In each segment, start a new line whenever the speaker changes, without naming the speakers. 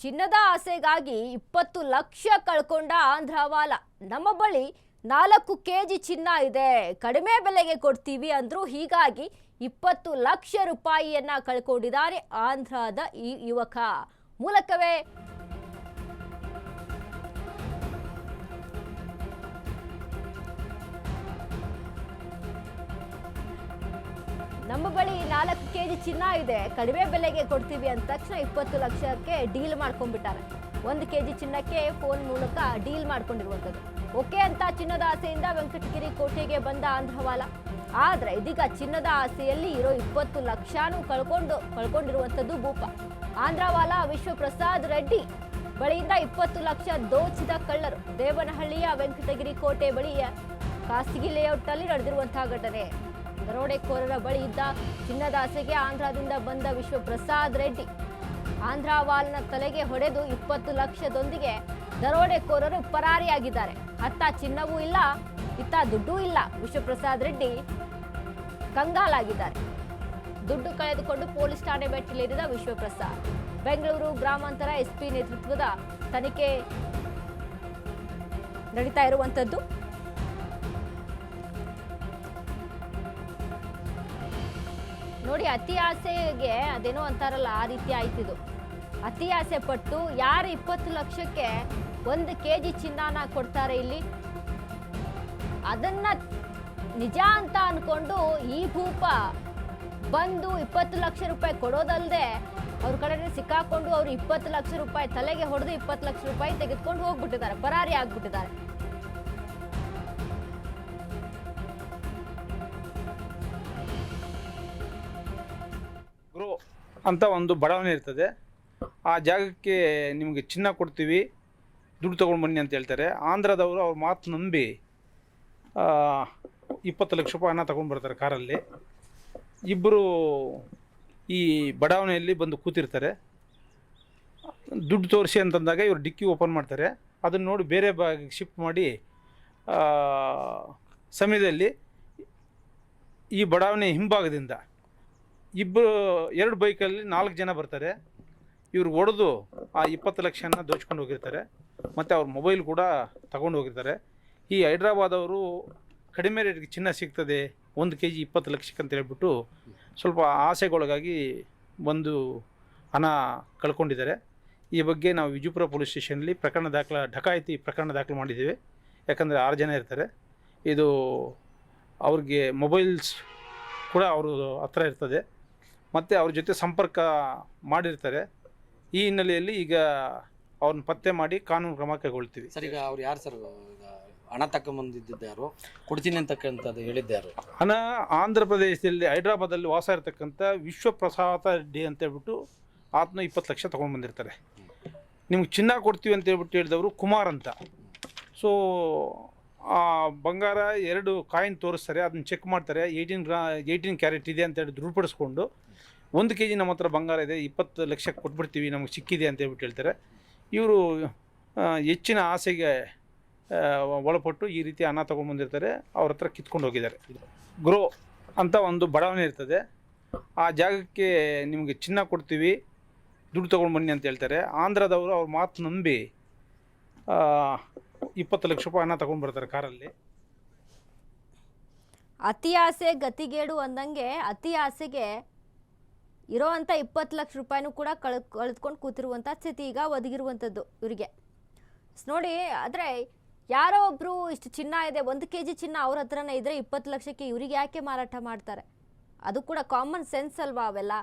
ಚಿನ್ನದ ಆಸೆಗಾಗಿ 20 ಲಕ್ಷ ಕಳ್ಕೊಂಡ ಆಂಧ್ರವಾಲ. ನಮ್ಮ ಬಳಿ 4 ಕೆಜಿ ಚಿನ್ನ ಇದೆ, ಕಡಿಮೆ ಬೆಲೆಗೆ ಕೊಡ್ತೀವಿ ಅಂದ್ರು. ಹೀಗಾಗಿ 20 ಲಕ್ಷ ರೂಪಾಯಿಯನ್ನ ಕಳ್ಕೊಂಡಿದ್ದಾರೆ ಆಂಧ್ರದ ಈ ಯುವಕ. ಮೂಲಕವೇ ನಮ್ಮ ಬಳಿ 4 ಕೆಜಿ ಚಿನ್ನ ಇದೆ, ಕಡಿಮೆ ಬೆಲೆಗೆ ಕೊಡ್ತೀವಿ ಅಂದ ತಕ್ಷಣ 20 ಲಕ್ಷಕ್ಕೆ ಡೀಲ್ ಮಾಡ್ಕೊಂಡ್ಬಿಟ್ಟಾರೆ. 1 ಕೆಜಿ ಚಿನ್ನಕ್ಕೆ ಫೋನ್ ಮೂಲಕ ಡೀಲ್ ಮಾಡ್ಕೊಂಡಿರುವಂಥದ್ದು. ಓಕೆ ಅಂತ ಚಿನ್ನದ ಆಸೆಯಿಂದ ವೆಂಕಟಗಿರಿ ಕೋಟೆಗೆ ಬಂದ ಆಂಧ್ರವಾಲ. ಆದ್ರೆ ಇದೀಗ ಚಿನ್ನದ ಆಸೆಯಲ್ಲಿ ಇರೋ 20 ಲಕ್ಷನೂ ಕಳ್ಕೊಂಡಿರುವಂಥದ್ದು ಭೂಪ. ಆಂಧ್ರವಾಲ ವಿಶ್ವಪ್ರಸಾದ್ ರೆಡ್ಡಿ ಬಳಿಯಿಂದ 20 ಲಕ್ಷ ದೋಚಿದ ಕಳ್ಳರು. ದೇವನಹಳ್ಳಿಯ ವೆಂಕಟಗಿರಿ ಕೋಟೆ ಬಳಿಯ ಖಾಸಗಿ ಲೇಔಟ್ನಲ್ಲಿ ನಡೆದಿರುವಂತಹ ಘಟನೆ. ದರೋಡೆಕೋರರ ಬಳಿ ಇದ್ದ ಚಿನ್ನದ ಆಸೆಗೆ ಆಂಧ್ರದಿಂದ ಬಂದ ವಿಶ್ವಪ್ರಸಾದ್ ರೆಡ್ಡಿ ಆಂಧ್ರವಾಲ್ನ ತಲೆಗೆ ಹೊಡೆದು 20 ಲಕ್ಷದೊಂದಿಗೆ ದರೋಡೆಕೋರರು ಪರಾರಿಯಾಗಿದ್ದಾರೆ. ಅತ್ತ ಚಿನ್ನವೂ ಇಲ್ಲ, ಇತ್ತ ದುಡ್ಡೂ ಇಲ್ಲ. ವಿಶ್ವಪ್ರಸಾದ್ ರೆಡ್ಡಿ ಕಂಗಾಲಾಗಿದ್ದಾರೆ. ದುಡ್ಡು ಕಳೆದುಕೊಂಡು ಪೊಲೀಸ್ ಠಾಣೆ ಮೆಟ್ಟಿಲೇರಿದ ವಿಶ್ವಪ್ರಸಾದ್. ಬೆಂಗಳೂರು ಗ್ರಾಮಾಂತರ ಎಸ್ಪಿ ನೇತೃತ್ವದ ತನಿಖೆ ನಡೀತಾ ಇರುವಂತದ್ದು. ನೋಡಿ, ಅತಿ ಆಸೆಗೆ ಅದೇನೋ ಅಂತಾರಲ್ಲ, ಆ ರೀತಿ ಆಯ್ತಿದು. ಅತಿ ಆಸೆ ಪಟ್ಟು ಯಾರು 20 ಲಕ್ಷಕ್ಕೆ 1 ಕೆಜಿ ಚಿನ್ನಾನ ಕೊಡ್ತಾರೆ ಇಲ್ಲಿ, ಅದನ್ನ ನಿಜ ಅಂತ ಅನ್ಕೊಂಡು ಈ ಭೂಪ ಬಂದು 20 ಲಕ್ಷ ರೂಪಾಯಿ ಕೊಡೋದಲ್ಲದೆ ಅವ್ರ ಕಡೆ ಸಿಕ್ಕಾಕೊಂಡು ಅವ್ರು 20 ಲಕ್ಷ ರೂಪಾಯಿ ತಲೆಗೆ ಹೊಡೆದು 20 ಲಕ್ಷ ರೂಪಾಯಿ ತೆಗೆದುಕೊಂಡು ಹೋಗ್ಬಿಟ್ಟಿದ್ದಾರೆ, ಪರಾರಿ ಆಗ್ಬಿಟ್ಟಿದ್ದಾರೆ.
ಗುರು ಅಂತ ಒಂದು ಬಡಾವಣೆ ಇರ್ತದೆ. ಆ ಜಾಗಕ್ಕೆ ನಿಮಗೆ ಚಿನ್ನ ಕೊಡ್ತೀವಿ, ದುಡ್ಡು ತೊಗೊಂಡು ಬನ್ನಿ ಅಂತ ಹೇಳ್ತಾರೆ. ಆಂಧ್ರದವರು ಅವ್ರ ಮಾತು ನಂಬಿ 20 ಲಕ್ಷ ರೂಪಾಯಿ ಹಣ ತೊಗೊಂಡು ಬರ್ತಾರೆ ಕಾರಲ್ಲಿ. ಇಬ್ಬರು ಈ ಬಡಾವಣೆಯಲ್ಲಿ ಬಂದು ಕೂತಿರ್ತಾರೆ. ದುಡ್ಡು ತೋರಿಸಿ ಅಂತಂದಾಗ ಇವರು ಡಿಕ್ಕಿ ಓಪನ್ ಮಾಡ್ತಾರೆ. ಅದನ್ನು ನೋಡಿ ಬೇರೆ ಭಾಗಕ್ಕೆ ಶಿಫ್ಟ್ ಮಾಡಿ ಸಮಯದಲ್ಲಿ ಈ ಬಡಾವಣೆ ಹಿಂಭಾಗದಿಂದ ಎರಡು ಬೈಕಲ್ಲಿ 4 ಜನ ಬರ್ತಾರೆ. ಇವ್ರು ಹೊಡೆದು ಆ 20 ಲಕ್ಷನ ದೋಚ್ಕೊಂಡು ಹೋಗಿರ್ತಾರೆ. ಮತ್ತು ಅವ್ರ ಮೊಬೈಲ್ ಕೂಡ ತಗೊಂಡು ಹೋಗಿರ್ತಾರೆ. ಈ ಹೈದ್ರಾಬಾದವರು ಕಡಿಮೆ ರೇಟ್ಗೆ ಚಿನ್ನ ಸಿಗ್ತದೆ, 1 ಕೆಜಿ 20 ಲಕ್ಷಕ್ಕೆ ಅಂತ ಹೇಳ್ಬಿಟ್ಟು ಸ್ವಲ್ಪ ಆಸೆಗೊಳಗಾಗಿ ಬಂದು ಹಣ ಕಳ್ಕೊಂಡಿದ್ದಾರೆ. ಈ ಬಗ್ಗೆ ನಾವು ವಿಜಯಪುರ ಪೊಲೀಸ್ ಸ್ಟೇಷನಲ್ಲಿ ಡಕಾಯಿತಿ ಪ್ರಕರಣ ದಾಖಲು ಮಾಡಿದ್ದೇವೆ. ಯಾಕಂದರೆ 6 ಜನ ಇರ್ತಾರೆ. ಇದು ಅವ್ರಿಗೆ ಮೊಬೈಲ್ಸ್ ಕೂಡ ಅವರು ಹತ್ರ ಇರ್ತದೆ, ಮತ್ತು ಅವ್ರ ಜೊತೆ ಸಂಪರ್ಕ ಮಾಡಿರ್ತಾರೆ. ಈ ಹಿನ್ನೆಲೆಯಲ್ಲಿ ಈಗ ಅವ್ರನ್ನ ಪತ್ತೆ ಮಾಡಿ ಕಾನೂನು ಕ್ರಮ ಕೈಗೊಳ್ತೀವಿ.
ಸರ್, ಈಗ ಅವ್ರು ಯಾರು ಸರ್? ಈಗ ಹಣ ತಗೊಂಬಂದಿದ್ದು ಯಾರು, ಕೊಡ್ತೀನಿ ಅಂತಕ್ಕಂಥದ್ದು ಹೇಳಿದ್ದಾರು?
ಹಣ ಆಂಧ್ರ ಪ್ರದೇಶದಲ್ಲಿ ಹೈದ್ರಾಬಾದಲ್ಲಿ ವಾಸ ಇರತಕ್ಕಂಥ ವಿಶ್ವಪ್ರಸಾದ್ ರೆಡ್ಡಿ ಅಂತ ಹೇಳ್ಬಿಟ್ಟು ಆತನ 20 ಲಕ್ಷ ತೊಗೊಂಡು ಬಂದಿರ್ತಾರೆ. ನಿಮ್ಗೆ ಚಿನ್ನ ಕೊಡ್ತೀವಿ ಅಂತ ಹೇಳ್ಬಿಟ್ಟು ಹೇಳಿದವರು ಕುಮಾರ್ ಅಂತ. ಸೊ ಆ ಬಂಗಾರ 2 ಕಾಯಿನ್ ತೋರಿಸ್ತಾರೆ, ಅದನ್ನ ಚೆಕ್ ಮಾಡ್ತಾರೆ. 18 ಕ್ಯಾರೆಟ್ ಇದೆ ಅಂತ ಹೇಳಿ ದೃಢಪಡಿಸ್ಕೊಂಡು 1 ಕೆಜಿ ನಮ್ಮ ಹತ್ರ ಬಂಗಾರ ಇದೆ, 20 ಲಕ್ಷಕ್ಕೆ ಕೊಟ್ಬಿಡ್ತೀವಿ, ನಮಗೆ ಸಿಕ್ಕಿದೆ ಅಂತ ಹೇಳ್ಬಿಟ್ಟು ಹೇಳ್ತಾರೆ. ಇವರು ಹೆಚ್ಚಿನ ಆಸೆಗೆ ಒಳಪಟ್ಟು ಈ ರೀತಿ ಹಣ ತೊಗೊಂಡು ಬಂದಿರ್ತಾರೆ. ಅವ್ರ ಹತ್ರ ಕಿತ್ಕೊಂಡು ಹೋಗಿದ್ದಾರೆ. ಗ್ರೋ ಅಂತ ಒಂದು ಬಡಾವಣೆ ಇರ್ತದೆ. ಆ ಜಾಗಕ್ಕೆ ನಿಮಗೆ ಚಿನ್ನ ಕೊಡ್ತೀವಿ, ದುಡ್ಡು ತೊಗೊಂಡು ಬನ್ನಿ ಅಂತ ಹೇಳ್ತಾರೆ. ಆಂಧ್ರದವರು ಅವ್ರ ಮಾತು ನಂಬಿ 20 ಲಕ್ಷ ರೂಪಾಯಿ ಹಣ ತಗೊಂಡು ಬರ್ತಾರೆ ಕಾರಲ್ಲಿ.
ಅತಿ ಆಸೆ ಗತಿಗೇಡು ಅಂದಂಗೆ ಅತಿ ಆಸೆಗೆ ಇರೋವಂಥ 20 ಲಕ್ಷ ರೂಪಾಯಿನೂ ಕೂಡ ಕಳೆದುಕೊಂಡು ಕೂತಿರುವಂಥ ಸ್ಥಿತಿ ಈಗ ಒದಗಿರುವಂಥದ್ದು ಇವರಿಗೆ. ನೋಡಿ, ಆದರೆ ಯಾರೋ ಒಬ್ಬರು ಇಷ್ಟು ಚಿನ್ನ ಇದೆ, 1 ಕೆಜಿ ಚಿನ್ನ ಅವ್ರ ಹತ್ರನೇ ಇದ್ದರೆ 20 ಲಕ್ಷಕ್ಕೆ ಇವರಿಗೆ ಯಾಕೆ ಮಾರಾಟ ಮಾಡ್ತಾರೆ? ಅದು ಕೂಡ ಕಾಮನ್ ಸೆನ್ಸ್ ಅಲ್ವಾ ಅವೆಲ್ಲ.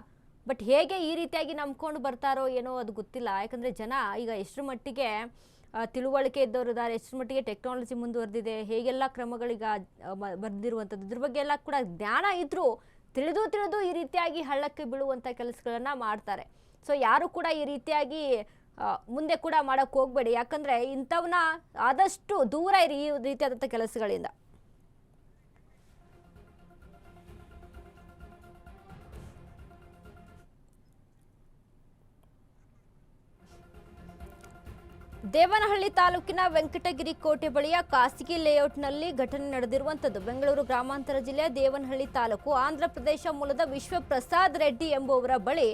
ಬಟ್ ಹೇಗೆ ಈ ರೀತಿಯಾಗಿ ನಂಬ್ಕೊಂಡು ಬರ್ತಾರೋ ಏನೋ ಅದು ಗೊತ್ತಿಲ್ಲ. ಯಾಕಂದರೆ ಜನ ಈಗ ಎಷ್ಟರ ಮಟ್ಟಿಗೆ ತಿಳುವಳಿಕೆ ಇದ್ದವರು ಇದ್ದಾರೆ, ಎಷ್ಟರ ಮಟ್ಟಿಗೆ ಟೆಕ್ನಾಲಜಿ ಮುಂದುವರೆದಿದೆ, ಹೇಗೆಲ್ಲ ಕ್ರಮಗಳೀಗ ಬರೆದಿರುವಂಥದ್ದು, ಇದ್ರ ಬಗ್ಗೆ ಎಲ್ಲ ಕೂಡ ಜ್ಞಾನ ಇದ್ದರೂ ತಿಳಿದು ಈ ರೀತಿಯಾಗಿ ಹಳ್ಳಕ್ಕೆ ಬೀಳುವಂಥ ಕೆಲಸಗಳನ್ನು ಮಾಡ್ತಾರೆ. ಸೊ ಯಾರು ಕೂಡ ಈ ರೀತಿಯಾಗಿ ಮುಂದೆ ಕೂಡ ಮಾಡೋಕ್ಕೆ ಹೋಗಬೇಡಿ. ಯಾಕಂದರೆ ಇಂಥವನ್ನ ಆದಷ್ಟು ದೂರ ಇರಿ ಈ ರೀತಿಯಾದಂಥ ಕೆಲಸಗಳಿಂದ. ದೇವನಹಳ್ಳಿ ತಾಲೂಕಿನ ವೆಂಕಟಗಿರಿ ಕೋಟೆ ಬಳಿಯ ಖಾಸಗಿ ಲೇಔಟ್ನಲ್ಲಿ ಘಟನೆ ನಡೆದಿರುವಂಥದ್ದು. ಬೆಂಗಳೂರು ಗ್ರಾಮಾಂತರ ಜಿಲ್ಲೆಯ ದೇವನಹಳ್ಳಿ ತಾಲೂಕು ಆಂಧ್ರ ಪ್ರದೇಶ ಮೂಲದ ವಿಶ್ವಪ್ರಸಾದ್ ರೆಡ್ಡಿ ಎಂಬುವರ ಬಳಿ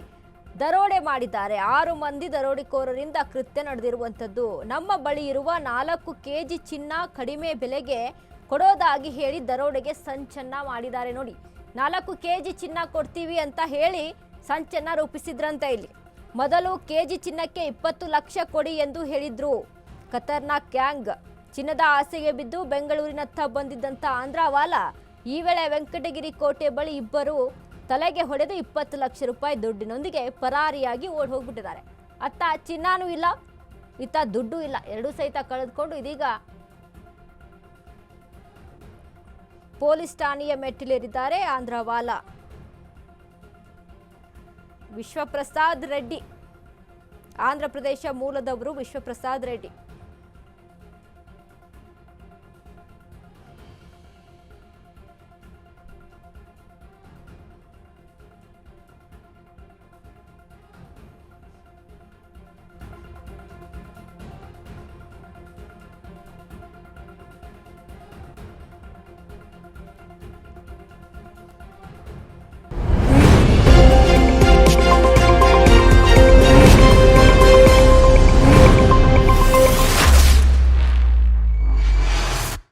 ದರೋಡೆ ಮಾಡಿದ್ದಾರೆ. 6 ಮಂದಿ ದರೋಡೆಕೋರರಿಂದ ಕೃತ್ಯ ನಡೆದಿರುವಂಥದ್ದು. ನಮ್ಮ ಬಳಿ ಇರುವ 4 ಕೆಜಿ ಚಿನ್ನ ಕಡಿಮೆ ಬೆಲೆಗೆ ಕೊಡೋದಾಗಿ ಹೇಳಿ ದರೋಡೆಗೆ ಸಂಚನ್ನ ಮಾಡಿದ್ದಾರೆ. ನೋಡಿ, 4 ಕೆಜಿ ಚಿನ್ನ ಕೊಡ್ತೀವಿ ಅಂತ ಹೇಳಿ ಸಂಚನ್ನ ರೂಪಿಸಿದ್ರಂತೆ. ಇಲ್ಲಿ ಮೊದಲು ಕೆಜಿ ಚಿನ್ನಕ್ಕೆ 20 ಲಕ್ಷ ಕೊಡಿ ಎಂದು ಹೇಳಿದ್ರು. ಖತರ್ನಾಕ್ ಗ್ಯಾಂಗ್. ಚಿನ್ನದ ಆಸೆಗೆ ಬಿದ್ದು ಬೆಂಗಳೂರಿನತ್ತ ಬಂದಿದ್ದಂಥ ಆಂಧ್ರವಾಲ ಈ ವೇಳೆ ವೆಂಕಟಗಿರಿ ಕೋಟೆ ಬಳಿ ಇಬ್ಬರು ತಲೆಗೆ ಹೊಡೆದು 20 ಲಕ್ಷ ರೂಪಾಯಿ ದುಡ್ಡಿನೊಂದಿಗೆ ಪರಾರಿಯಾಗಿ ಓಡಿ ಹೋಗ್ಬಿಟ್ಟಿದ್ದಾರೆ. ಅತ್ತ ಚಿನ್ನಾನೂ ಇಲ್ಲ, ಇತ್ತ ದುಡ್ಡು ಇಲ್ಲ, ಎರಡೂ ಸಹಿತ ಕಳೆದುಕೊಂಡು ಇದೀಗ ಪೊಲೀಸ್ ಠಾಣೆಯ ಮೆಟ್ಟಿಲೇರಿದ್ದಾರೆ ಆಂಧ್ರವಾಲ. ವಿಶ್ವಪ್ರಸಾದ್ ರೆಡ್ಡಿ, ಆಂಧ್ರ ಪ್ರದೇಶ ಮೂಲದವರು ವಿಶ್ವಪ್ರಸಾದ್ ರೆಡ್ಡಿ.